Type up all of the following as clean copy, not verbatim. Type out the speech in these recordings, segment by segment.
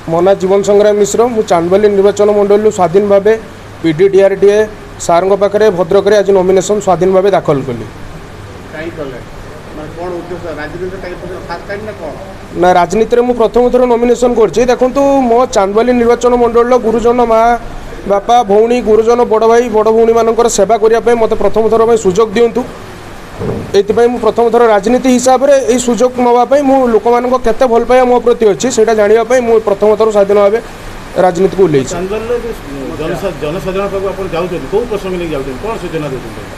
मो ना जीवन संग्राम मिश्र मु चांदबाली निर्वाचन मंडल स्वाधीन भाव पीडीडीआरटीए सार पाखे भद्रक आज नॉमिनेशन स्वाधीन भाव दाखल कली ना राजनीति में प्रथम थर नॉमिनेशन कर देखूँ मो चांदबाली निर्वाचन मंडल गुरुजन माँ बापा भौणी गुरुजन बड़ भाई बड़ भौणी मान सेवा करने मत प्रथम थर सुजोग दिंतु ये प्रथम थर राजनीति हिसाब से यही सुजोग नापी मु लोक मान केते भल पाया मो प्रति अच्छी से जानापी मुझे प्रथम थर स्वाधीन भाव राजनीति को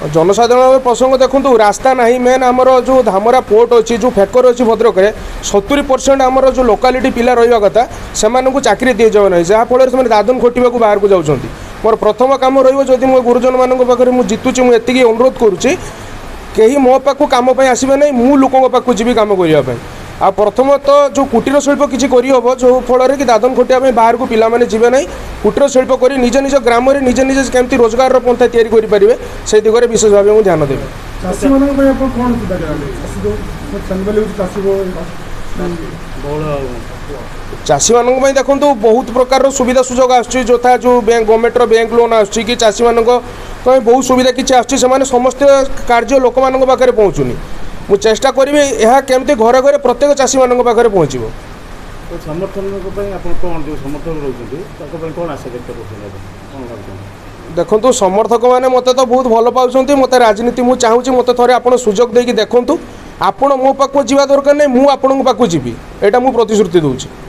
जनसाधारण प्रसंग देखूँ रास्ता ना मेन आमर जो धामरा पोर्ट अच्छी जो फेकर अच्छी भद्रक 70% आमर जो लोकालिटी पिला रहा कथा से चाकरी दी जाए ना जहाँफल से दादन खोटा बाहर को जाऊँ मोर प्रथम कम रही मो गुरुजन मान पाखे मुझे जीतुची मुझे अनुरोध करुच्ची कहीं मो पाक कम आसबे ना मु लोकों पाक जी कम करने आ प्रथम तो जो कुटीर शिल्प किसी करहब जो फल कि दादन खोटिया बाहर को पिला माने जीवे ना कुटीर शिल्प कर निज निज ग्राम निज निज केमती रोजगार पंथा या से दिगरे विशेष भाव मुझे ध्यान देवी चाषी मान देखो बहुत प्रकार सुविधा सुजोग आसथा जो बैंक गवर्नमेंट बैंक लोन आसुच्ची कि चाषी मान बहुत सुविधा किसी आसुच्ची समस्त कार्य लोक मान पाखे पहुँचुनी मु चेष्टा करी यह केमती घरे घरे प्रत्येक चाषी मान पाखे पहुँचो देखो समर्थक मैंने मत तो बहुत भल पाँच मत राजनीति मुझे चाहूँगी मत थे आप सुजोग देखु आपण मो पाक जा दरकार नहीं मुझे पाक जी यहाँ मुझे प्रतिश्रुति दूसरी।